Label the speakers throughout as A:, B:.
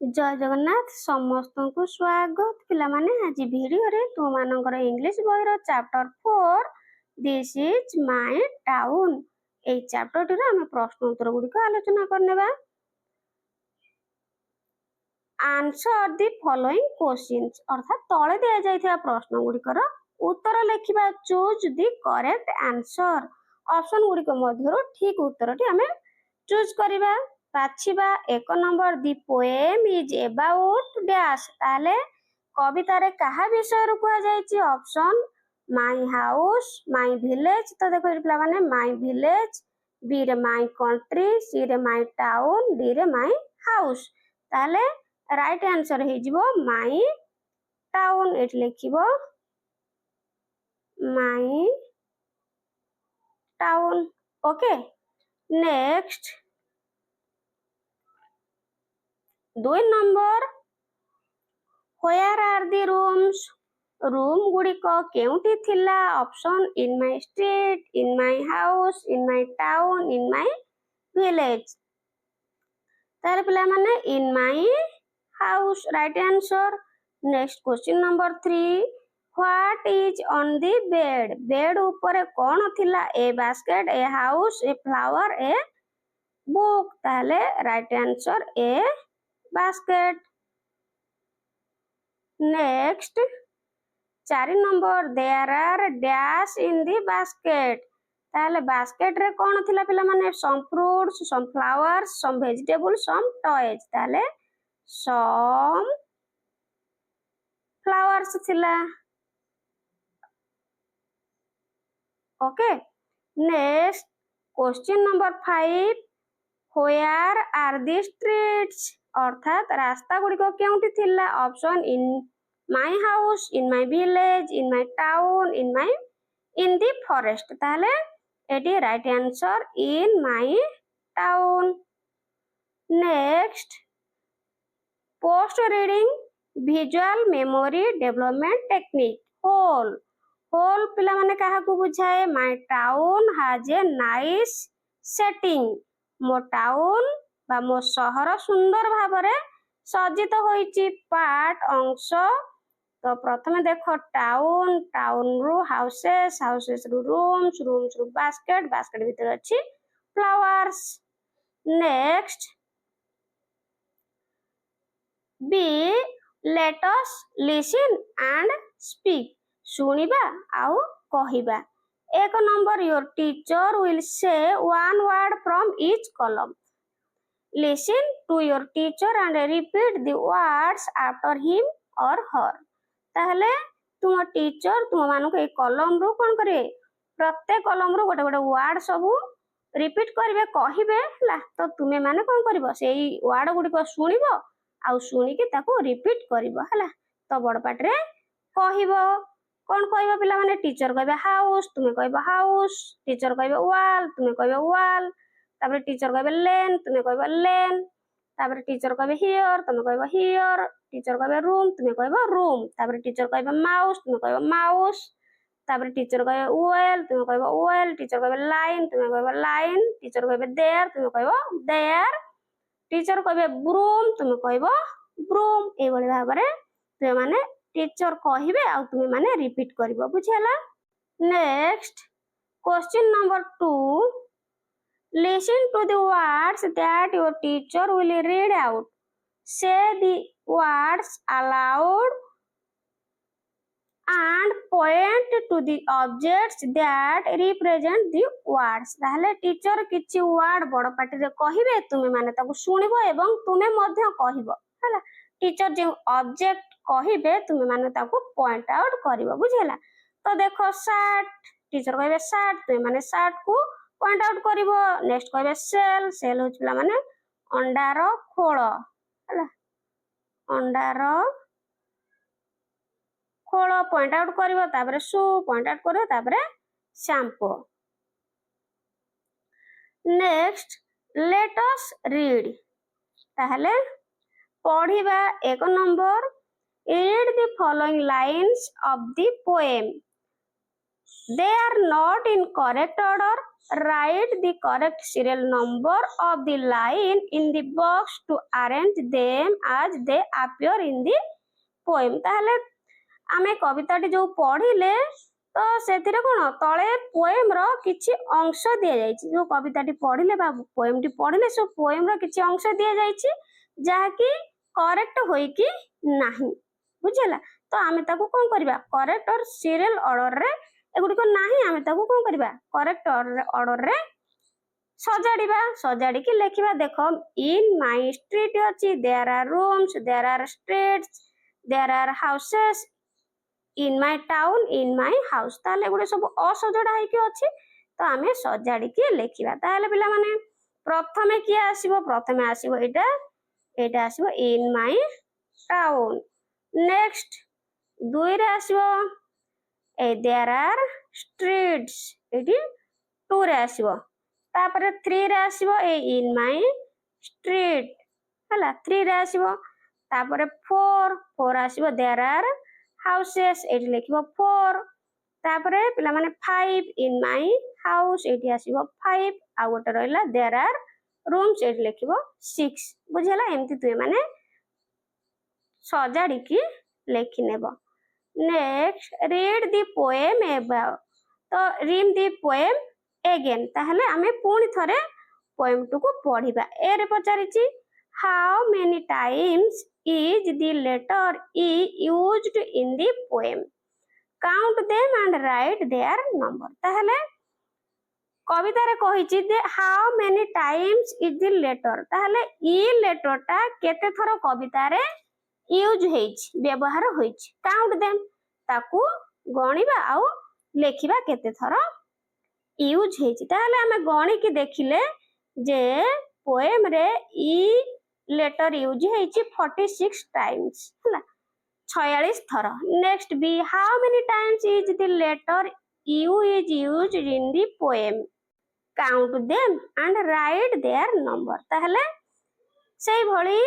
A: जय जगन्नाथ समस्त को स्वागत पिलामाने आज वीडियो रे तुम मानकर इंग्लिश बहिर chapter 4 this is my town A chapter रे हम प्रश्न उत्तर गुडी को आलोचना करनेबा। आंसर द फॉलोइंग क्वेश्चंस अर्थात तळे दिया जायथिया प्रश्न गुडी कर उत्तर लेखिबा choose the correct answer option गुडी को मध्यरो ठीक उत्तर टी हमें चूज करिबा। बाछिबा एक number the poem is about dash ताले कविता रे कहा विषय रो कुआ जायछि option my house my village तो देखो पिला माने माय विलेज बी रे माय कंट्री सी रे माय टाउन डी रे माय हाउस ताले राइट आंसर हे जिवो माय टाउन एट लिखिबो my town. Okay next 2 number where are the rooms room गुडी को केउटी थिला option in my street in my house in my town in my village तार पिला माने in my house right answer. Next question number 3 what is on the bed bed ऊपर कोन थिला a basket a house a flower a book ताले right answer a basket। next 4 number there are dash in the basket ताले basket रे कोन थिला पिला माने some fruits some flowers some vegetables some toys ताले some flowers थिला। Okay next question number 5 where are the streets अर्थात रास्ता गुडी को केउटी थिला option in my house in my village in my town in the forest ताले एटी right answer in my town. Next post reading visual memory development technique होल होल पिला माने काहा को बुझाए my town has a nice setting मो टाउन बा मो शहर सुंदर भाबरे सज्जित होईची पार्ट अंश तो प्रथमे देखो टाउन टाउन रु हाउसेस हाउसेस रु रूम्स रूम्स रु बास्केट बास्केट भीतर अछि flowers. Next B let us listen and speak सुनिबा आउ कहिबा। एक number your teacher will say one word from each column listen to your teacher and repeat the words after him or her ताहले तुम teacher तुम मानु के column row कोन करे प्रत्येक कॉलम रो गोटे गोटे वर्ड सब रिपीट करबे कहिबे ला तो तुमे माने कोन करबो सेही वर्ड गुडी को सुनिबो आ सुनी के ताको रिपीट करबो हला तो बड़ पाट रे कहिबो कोन कहबो पिला माने टीचर कहबे हाउस तुमे कहबो हाउस टीचर कहबे वॉल तुमे कहबे वॉल तापर टीचर कहबे लेन तुमे कहबे लेन तापर टीचर कहबे हियर तुमे कहबे हियर टीचर कहबे रूम तुमे कहबे रूम तापर टीचर कहबे माउस तुमे कहबे माउस तापर टीचर कहबे वेल तुमे कहबे वेल टीचर कहबे लाइन तुमे कहबे लाइन टीचर कहबे देयर तुमे कहबे देयर टीचर कहबे ब्रूम तुमे कहबे ब्रूम ए बळे भाबरे तुमे माने टीचर कहिबे आ तुमे माने रिपीट करबो बुझियला। Next question number 2 listen to the words that your teacher will read out say the words aloud and point to the objects that represent the words ताहले टीचर किछि वर्ड बड़ पाटी रे कहिबे तुमे माने ताको सुनिबो एवं तुमे मध्य कहिबो हला टीचर जे ऑब्जेक्ट कहिबे तुमे माने ताको पॉइंट आउट करिवो बुझियला। तो देखो शर्ट टीचर कहबे शर्ट तुमे माने शर्ट को पॉइंट आउट करिवो। नेक्स्ट कहबे सेल सेल होच पिला माने अंडार खोल हला अंडार खोल पॉइंट आउट करिवो तापरे सु पॉइंट आउट करिवो तापरे shampoo. Next let us read ताहले पढिबा एक number read the following lines of the poem they are not in correct order write the correct serial number of the line in the box to arrange them as they appear in the poem। ତାହେଲେ ଆମେ କବିତାଟି ଯୋଉ ପଢିଲେ ତ ସେଥିରେ କଣ ତଳେ poem ର କିଛି ଅଂଶ ଦିଆଯାଇଛି। ଯୋଉ କବିତାଟି ପଢିଲେ ବା ପୋଏମଟି ପଢିଲେ ସେ ପୋଏମ ର କିଛି ଅଂଶ ଦିଆଯାଇଛି ଯାହାକି କରେକ୍ଟ ହୋଇକି ନାହିଁ, ବୁଝିଲା। ତ ଆମେ ତାକୁ କଣ କରିବା, କରେକ୍ଟ ଅର ସିରିଏଲ ଅର୍ଡରରେ ଏଗୁଡିକ ନାହିଁ, ଆମେ ତାକୁ କଣ କରିବା କରେକ୍ଟ ଅର୍ଡରରେ ସଜାଡିବା। ସଜାଡିକି ଲେଖିବା। ଦେଖ ଇନ୍ ମାଇ ଷ୍ଟ୍ରିଟ୍ ଅଛି, there are rooms, there are streets, there are houses, in my town, in my house. ତାହେଲେ ଏଗୁଡେ ସବୁ ଅସଜଡା ହେଇକି ଅଛି, ତ ଆମେ ସଜାଡିକି ଲେଖିବା। ତାହେଲେ ପିଲାମାନେ ପ୍ରଥମେ କିଏ ଆସିବ, ପ୍ରଥମେ ଆସିବ ଏଇଟା ଆସିବ ଇନ୍ ମାଇ ଟାଉନ୍। ନେକ୍ସଟ 2 ରେ ଆସିବ ଦେୟାର ଆର୍ ଷ୍ଟ୍ରିଟ୍ସ, ଏଇଠି 2 ରେ ଆସିବ। ତାପରେ 3 ରେ ଆସିବ ଇନ୍ ମାଇ ଷ୍ଟ୍ରିଟ୍, ହେଲା 3 ରେ ଆସିବ। ତାପରେ 4 ଆସିବ ଦେୟାର ଆର୍ ହାଉସେସ୍, ଏଇଠି ଲେଖିବ 4। ତାପରେ ପିଲାମାନେ 5 ଇନ୍ ମାଇ ହାଉସ୍, ଏଇଠି ଆସିବ 5। ଆଉ ଗୋଟେ ରହିଲା ଦେୟାର ଆର୍ ରୁମ୍ସ, ଏଇଠି ଲେଖିବ 6, ବୁଝିଲା। ଏମିତି ତୁମେ ମାନେ ସଜାଡିକି ଲେଖିନେବ। Next read the poem about, ତ ରିଡ୍ ଦି ପୋଏମ୍ ଏଗେନ୍। ତାହେଲେ ଆମେ ପୁଣି ଥରେ ପୋଏମଟିକୁ ପଢିବା। ଏରେ ପଚାରିଛି how many times is the letter E used in the poem, count them and write their number. ତାହେଲେ କବିତାରେ କହିଛି ଯେ how many times is the letter, ତାହେଲେ ଇ ଲେଟରଟା କେତେ ଥର କବିତାରେ ୟୁଜ୍ ହେଇଛି, ବ୍ୟବହାର ହୋଇଛି। କାଉଣ୍ଟ ଦେମ୍, ତାକୁ ଗଣିବା ଆଉ ଲେଖିବା କେତେ ଥର ୟୁଜ୍ ହେଇଛି। ତାହେଲେ ଆମେ ଗଣିକି ଦେଖିଲେ ଯେ ପୋଏମରେ ଇ ଲେଟର ୟୁଜ୍ ହେଇଛି 46 ଟାଇମ୍ସ, ହେଲା 46 ଥର। Next B how many times is the letter U is used in the poem, count them and write their number. ତାହେଲେ ସେଇଭଳି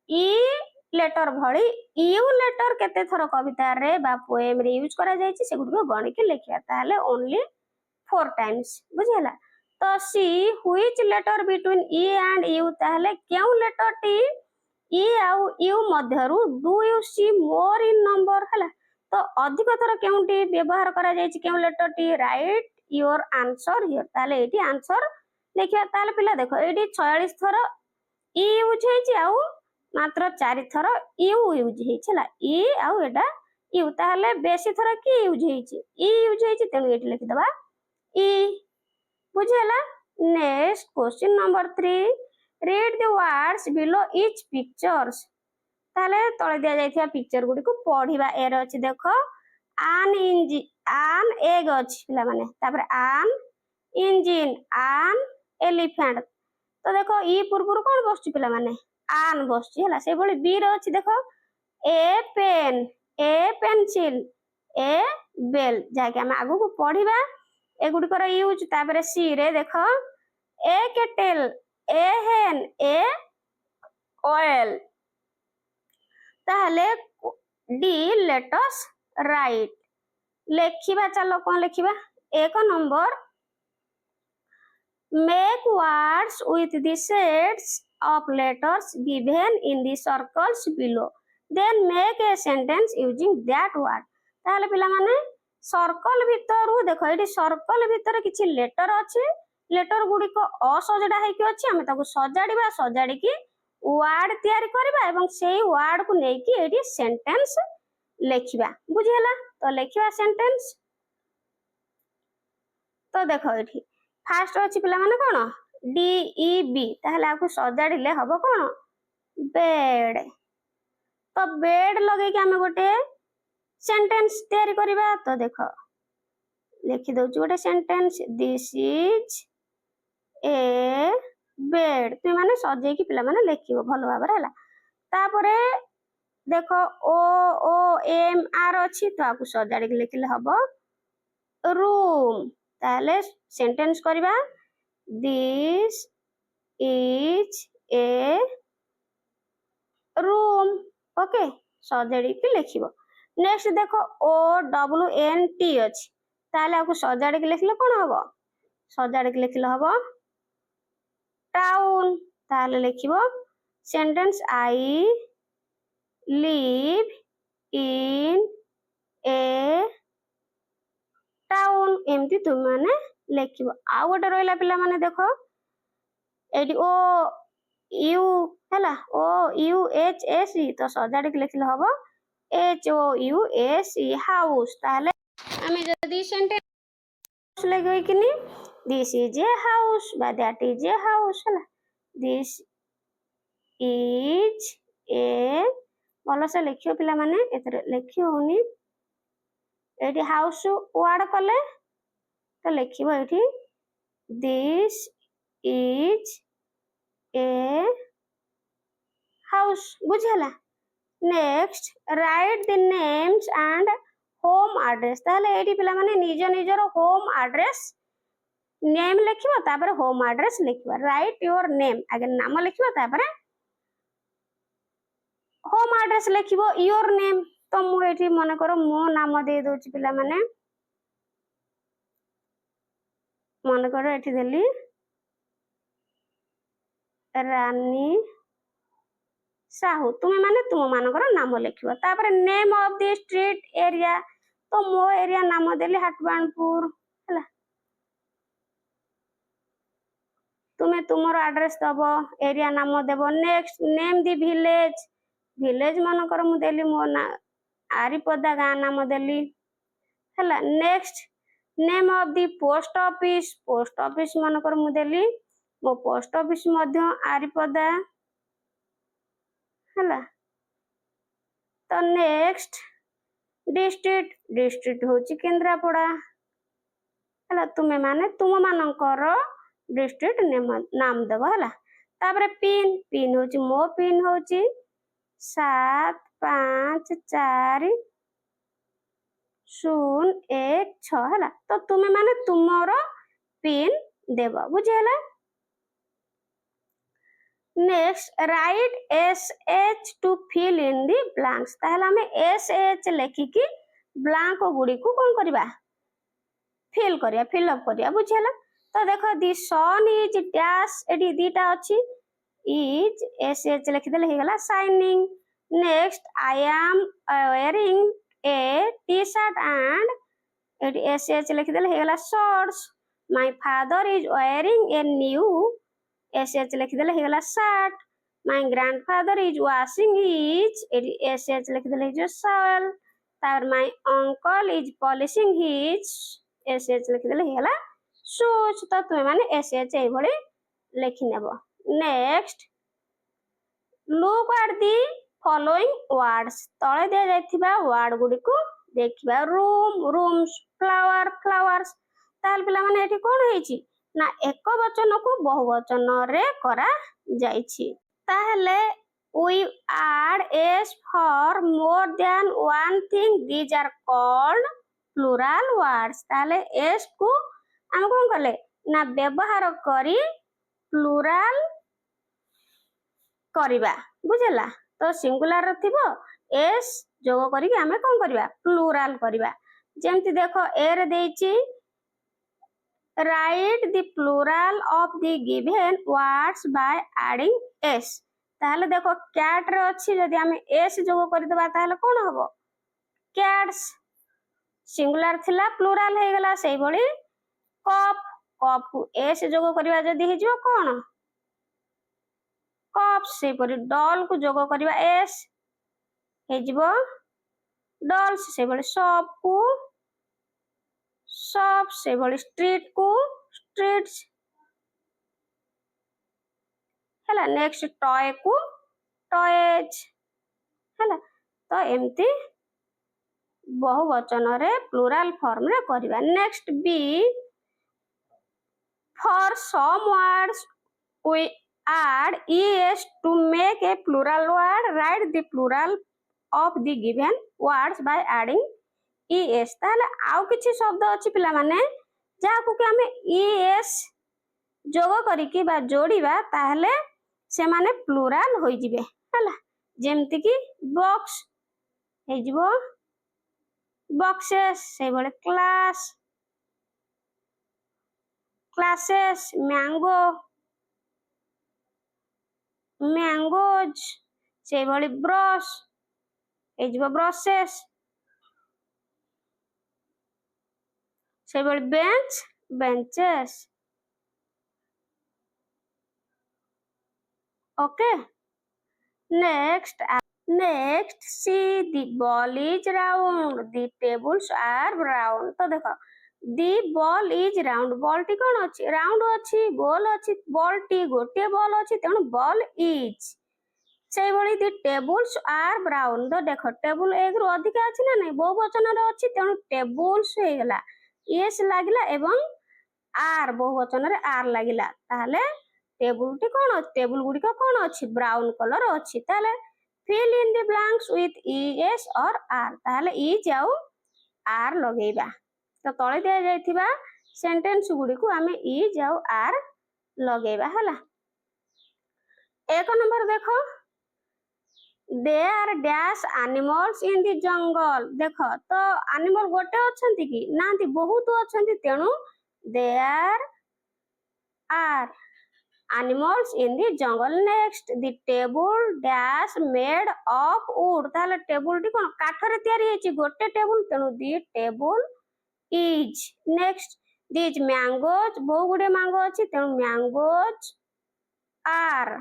A: ଇ ଲେଟର ଭଳି ୟୁ ଲେଟର କେତେ ଥର କବିତାରେ ବା ପୋଏମରେ ୟୁଜ୍ କରାଯାଇଛି ସେଗୁଡ଼ିକ ଗଣିକି ଲେଖିବା। ତାହେଲେ ଓନ୍ଲି 4 ଟାଇମ୍ସ, ବୁଝିହେଲା। ତ see which letter between E and U, ତାହେଲେ କେଉଁ ଲେଟରଟି ଇ ଆଉ ୟୁ ମଧ୍ୟରୁ do you see more in number, ହେଲା। ତ ଅଧିକ ଥର କେଉଁଟି ବ୍ୟବହାର କରାଯାଇଛି, କେଉଁ ଲେଟରଟି, ରାଇଟ୍ ୟୁର ଆନ୍ସର ହିୟର। ତାହେଲେ ଏଇଠି ଆନ୍ସର ଲେଖିବା। ତାହେଲେ ପିଲା ଦେଖ ଏଇଠି 46 ଥର ଇ ୟୁଜ୍ ହେଇଛି ଆଉ ମାତ୍ର 4 ଥର ୟୁ ୟୁଜ୍ ହେଇଛି, ହେଲା ଇ ଆଉ ଏଟା ୟୁ। ତାହେଲେ ବେଶୀ ଥର କି ୟୁଜ୍ ହେଇଛି, ଇ ୟୁଜ୍ ହେଇଛି, ତେଣୁ ଏଇଠି ଲେଖିଦବା ଇ, ବୁଝିହେଲା। ନେକ୍ସଟ କ୍ୱେଶ୍ଚିନ୍ ନମ୍ବର 3, ରିଡ୍ ଦି ୱାର୍ଡସ ବିଲୋ ଇଚ୍ ପିକ୍ଚର୍ସ। ତାହେଲେ ତଳେ ଦିଆଯାଇଥିବା ପିକ୍ଚର ଗୁଡ଼ିକୁ ପଢିବା। ଏରେ ଅଛି ଦେଖ ଆନ୍ ଏଗ୍ ଅଛି ପିଲାମାନେ, ତାପରେ ଆନ୍ ଇଞ୍ଜିନ୍, ଆନ୍ ଏଲିଫାଣ୍ଟ। ତ ଦେଖ ଇ ପୂର୍ବରୁ କଣ ବସୁଛି ପିଲାମାନେ, ଆନ୍ ବସୁଛି, ହେଲା। ସେଇଭଳି ବି ରେ ଅଛି ଦେଖ ଏ ପେନ୍, ଏ ପେନସିଲ, ଏ ବେଲ୍, ଯାହାକି ଆମେ ଆଗକୁ ପଢିବା ଏଗୁଡିକର ୟୁଜ୍। ତାପରେ ସି ରେ ଦେଖ ଏ କେଟେଲ, ଏ ହେନ୍, ଏ ଅଏଲ। ତାହେଲେ ଡି ଲେଟ୍ ଅସ୍ ରାଇଟ୍, ଲେଖିବା। ଚାଲ କଣ ଲେଖିବା, 1 number make words with the sets of letters given in the circles below, then make a sentence using that word। ତାହେଲେ ପିଲାମାନେ सर्कल भितर देख ये सर्कल भितर किसी लेटर अच्छे, लेटर गुड़िक असजड़ा होती सजाड़ा, सजाड़ी वार्ड तैयारी करबा एवं सेही वार्ड को लेकिन ये सेंटेंस लिखा, बुझीगला। तो लिखा सेंटेंस। तो देख ये फास्ट अच्छी पिला माने कौन DEB, ताहले आपको सजाड़े हम कौन बेड। तो बेड लगे आम गोटे सेंटेंस तैयारी करबा। तो देख लिखि दउछु गोटे sentence, this is A bed. तुम माने सजे की पिला माने लिखिबो भलो भाबरे हला। तापरे देखो OOMR अछि, तो आपको सजाड़ी के लिखले हबो रूम। ताहले सेंटेंस करबा, this is a room. Okay, सजाड़ी के लिखिबो। नेक्स्ट देखो OWNT अछि, ताहले आपको सजाड़ी के लिखले कोन हबो ସଜାଡ଼ିକି ଲେଖିଲେ ହବ ଟାଉନ୍। ତାହେଲେ ଲେଖିବ sentence I live in a town। ଏମିତି ତୁମେ ମାନେ ଲେଖିବ। ଆଉ ଗୋଟେ ରହିଲା ପିଲାମାନେ ଦେଖ ଏଠି O U ହେଲା OUHSE ତ ସଜାଡ଼ିକି ଲେଖିଲେ ହବ HOUSE ହାଉସ୍। ତାହେଲେ ଆମେ ଯଦି ସେଣ୍ଟେନ୍ସ ଲେଖିକିନି ଦିସ୍ ଇଜ୍ ଏ ହାଉସ୍ ବା ଦ୍ୟାଟ୍ ଇଜ୍ ଏ ହାଉସ୍ ହେଲା ଦିସ୍ ଇଜ୍ ଏ ଭଲସେ ଲେଖିବ ପିଲାମାନେ ଏଥିରେ ଲେଖି ହଉନି ଏଠି ହାଉସ୍ ୱାର୍ଡ କଲେ ତ ଲେଖିବ ଏଠି ଦିସ୍ ଇଜ୍ ଏ ହାଉସ୍ ବୁଝିହେଲା। Next write the names and home address. ତାହେଲେ ଏଇଠି ପିଲାମାନେ ନିଜ ନିଜର ହୋମ୍ ଆଡ୍ରେସ୍ ନେମ୍ ଲେଖିବ ତାପରେ ହୋମ୍ ଆଡ୍ରେସ୍ ଲେଖିବ। ରାଇଟ୍ ୟୁର ନେମ୍ ଆगे ନାମ ଲେଖିବ ତାପରେ ହୋମ୍ ଆଡ୍ରେସ୍ ଲେଖିବ ୟୁର ନେମ୍। ତ ମୁଁ ଏଠି ମନେକର ମୋ ନାମ ଦେଇ ଦଉଛି ପିଲାମାନେ ମନେକର ଏଠି ଦେଲି ରାନୀ ସାହୁ। ତୁମେ ମାନେ ତୁମ ମାନଙ୍କର ନାମ ଲେଖିବ ତାପରେ name of the street area ତ ମୋ ଏରିଆ ନାମ ଦେଲି ହାଟବାଣପୁର ହେଲା ତୁମେ ତୁମର ଆଡ୍ରେସ୍ ଦବ ଏରିଆ ନାମ ଦେବ। ନେକ୍ସଟ ନେମ୍ ଦି ଭିଲେଜ ଭିଲେଜ ମାନଙ୍କର ମୁଁ ଦେଲି ମୋ ନା ଆରିପଦା ଗାଁ ନାମ ଦେଲି ହେଲା। Next name of the post office ମାନଙ୍କର ମୁଁ ଦେଲି ମୋ ପୋଷ୍ଟ ଅଫିସ ମଧ୍ୟ ଆରିପଦା ହେଲା। ତ ନେକ୍ସଟ ଡିଷ୍ଟ୍ରିକ୍ଟ ହଉଛି କେନ୍ଦ୍ରାପଡ଼ା ହେଲା। ତୁମେ ମାନେ ତୁମ ମାନଙ୍କର ଡିଷ୍ଟ୍ରିକ୍ଟ ନାମ ଦେବ ହେଲା। ତାପରେ ପିନ୍ ହଉଛି ମୋ ପିନ୍ ହଉଛି 754016 ହେଲା। ତ ତୁମେ ମାନେ ତୁମର ପିନ୍ ଦେବ ବୁଝିହେଲା। Next write SH to fill in the blanks. ତାହେଲେ ଆମେ SH ଲେଖିକି ବ୍ଲାଙ୍କ ଗୁଡ଼ିକୁ କଣ କରିବା ଫିଲ୍ କରିବା ଫିଲ୍ଅପ୍ କରିବା ବୁଝିହେଲା। ତ ଦେଖ ଦି ସନ୍ ଇଜ୍ ଡ୍ୟାସ୍ ଏଠି ଦିଟା ଅଛି ଇଜ୍ SH ଲେଖିଦେଲେ ହେଇଗଲା shining. Next I am wearing a t-shirt and ଏଠି SH ଲେଖିଦେଲେ ହେଇଗଲା shorts। My father is wearing a new SH ଲେଖିଦେଲେ ହେଇଗଲା shirt। My grandfather is washing his ଏଠି SH ଲେଖିଦେଲେ ହେଇଯିବ shawl। ତାପରେ my uncle is polishing his SH ଲେଖିଦେଲେ ହେଇଗଲା shoes। ତ ତୁମେ ମାନେ SH ଏଇଭଳି ଲେଖିନେବ। Next look at the following words ତଳେ ଦିଆଯାଇଥିବା ୱାର୍ଡ ଗୁଡ଼ିକୁ ଦେଖିବା room rooms flower flowers। ତାହେଲେ ପିଲାମାନେ ଏଠି କଣ ହେଇଛି ନା ଏକ ବଚନକୁ ବହୁ ବଚନରେ କରାଯାଇଛି। ତାହେଲେ we add s for more than one thing these are called plural words। ତାହେଲେ s କୁ ଆମେ କଣ କଲେ ନା ବ୍ୟବହାର କରି ପ୍ଲୁରାଲ କରିବା ବୁଝିଲା। ତ ସିଙ୍ଗୁଲାର ଥିବ s ଯୋଗ କରିକି ଆମେ କଣ କରିବା ପ୍ଲୁରାଲ କରିବା। ଯେମିତି ଦେଖ ଏ ରେ ଦେଇଛି write the plural of the given words by adding s। ତାହେଲେ ଦେଖ cat ରେ ଅଛି ଯଦି ଆମେ s ଯୋଗ କରିଦେବା ତାହେଲେ କଣ ହବ cats। ସିଙ୍ଗୁଲାର ଥିଲା ପ୍ଲୁରାଲ ହେଇଗଲା। ସେଇଭଳି କପ୍ କୁ s ଯୋଗ କରିବା ଯଦି ହେଇଯିବ କଣ କପ୍ସ। ସେହିପରି ଡଲ୍ କୁ ଯୋଗ କରିବା s ହେଇଯିବ ଡଲ୍ସ। ସେଇଭଳି ସପ୍ କୁ ସପ୍ସ। ସେଇଭଳି ଷ୍ଟ୍ରିଟ୍ କୁ ଷ୍ଟ୍ରିଟ୍ସ ହେଲା। ନେକ୍ସଟ ଟୟ କୁ ଟଏଜ ହେଲା। ତ ଏମିତି ବହୁ ବଚନରେ ପ୍ଲୁରାଲ ଫର୍ମରେ କରିବା। Next B for SUM words we add es to make a plural word write the plural of the given words by adding es। ତାହେଲେ ଆଉ କିଛି ଶବ୍ଦ ଅଛି ପିଲାମାନେ ଯାହାକୁ କି ଆମେ es ଯୋଗ କରିକି ବା ଯୋଡ଼ିବା ତାହେଲେ ସେମାନେ ପ୍ଲୁରାଲ ହୋଇଯିବେ ହେଲା। ଯେମିତି କି ବକ୍ସ ହେଇଯିବ ବକ୍ସେସ୍। ସେଇଭଳି କ୍ଲାସ୍ क्लासेस मैंगो मैंगोज से भली ब्रश एजिबो ब्रशेस से भली bench benches okay next see the ball is round the tables are brown तो देखो the ball is round ball T कौन अच्छी round अच्छी ball अच्छी ball टी गोटे ball अच्छी तेणु ball is से भली the tables are brown तो देखो टेबुल एक रु अधिक अच्छी ना नहीं बहुवचन रे अच्छी तेणु tables हो गला yes लागिला एवं आर बहुवचन रे आर लागिला ताहले टेबुल टी कौन टेबुल गुडी को कौन अच्छी ब्राउन कलर अच्छी ताहले fill in the blanks with es or r ताहले is आउ r लगेइबा तो तळे दिया जायथिबा सेंटेंस गुडी को हमें is आउ r लगेइबा हला एक नंबर देखो there dash animals in the jungle देखो तो एनिमल गोटे अछंती कि नांती बहुत अछंती तेणु there are animals in the jungle next the table dash made of wood ताले टेबुल टी कोन काठरे तयारी हेची गोटे टेबुल तेणु the table is next these mangoes बहु गुडे मैंगो अछि तेणु mangoes are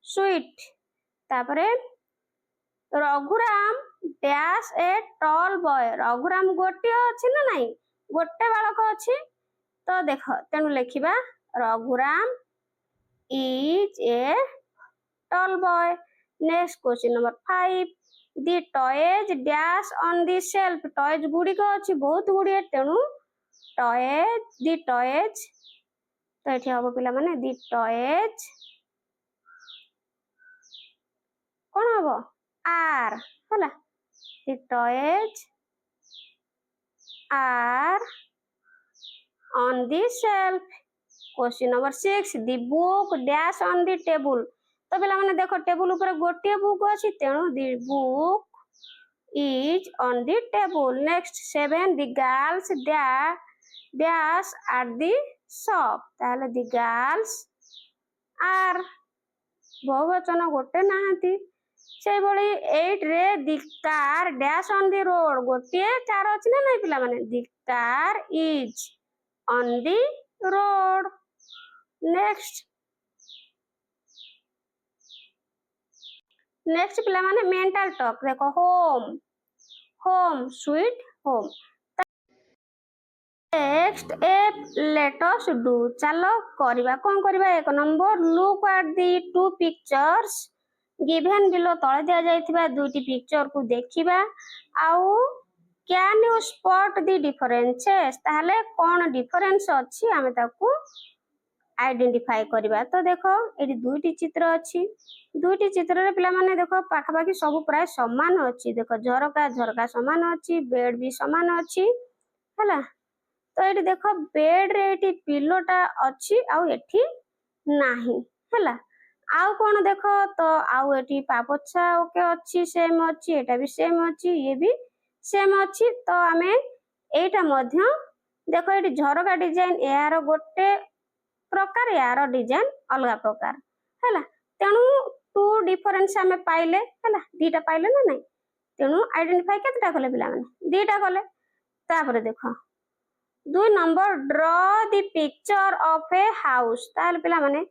A: sweet तापरे Raghuram dash a tall boy Raghuram गोटे अछि ना नहीं गोटे बालक अछि तो देखो तेणु लेखिबा Raghuram is a tall boy next question number 5 the toys dash on the shelf toys गुडी को अछि बहुत गुडी तेणु toys the toys तो एठी हबो पिला माने the toys कोन हबो are होला the toys are on the shelf question number 6 the book dash on the table तो पिला माने देखो टेबल ऊपर गोटे बुक अछि तेणु the book is on the table next 7 the girls dash at the shop ताले the girls are बहुवचन गोटे नाहंती से भली 8 रे the car dash on the road गोटे कार अछि ना नै पिला माने the car is on the road next पिला माने मेंटल टॉक देखो home sweet home next let us do चलो करिबा कोन करिबा एक number look at the two pictures given below तळे दिया जायथिबा दुटी पिक्चर को देखिबा आउ can you spot the differences ताहले कोन डिफरेंस अछि हमें ताकू आइडेंटिफाई करिबा तो देखो एटी दुईटी चित्र अछि दुईटी चित्र रे पिला माने देखो पाखा पाखी सब प्राय समान अछि देखो झरका समान अछि बेड भी समान अछि हला तो एटी देखो बेड रे एटी पिलोटा अछि आउ एठी नाही हला आउ कोन देखो तो आउ एटी पापोछा ओके अछि सेम अछि एटा भी सेम अछि ये भी सेम अछि तो हमें एटा मध्य देखो एटी झरका डिजाइन यार गोटे प्रकार यार डिजाइन अलग प्रकार हला तेणु टू डिफरेंस हमें पाइले हला दीटा पाइले ना नहीं तेणु आइडेंटिफाई केतटा कले पिला माने दीटा कले तापर देखो 2 number draw the picture of a house ताल पिला माने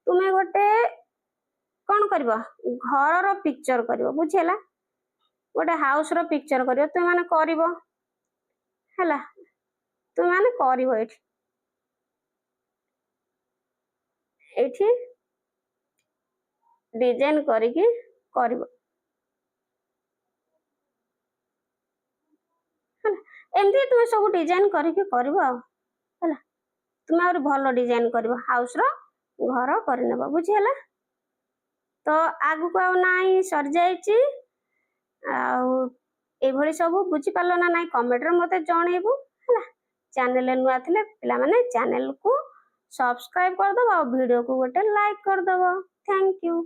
A: तुमे गोटे कोन करबो घर रो पिक्चर करबो बुझियला गोटे हाउस रो पिक्चर करबो तुमे माने करबो हला तुमे माने करबो एठी डिजाइन करिकी करबो एमती तुम सब डिजाइन करिकी करबो हला तुम और भलो डिजाइन करबो हाउस रो घर करनेबो बुझियला तो आगु को नाई सर जाईची आ ए भली सब बुझी पालो ना नाई कमेंट रे मते जणेबो हला चैनल ले नुआ थिले पिला माने चैनल को सब्सक्राइब कर दबो वीडियो को गोटे लाइक कर दबो थैंक यू।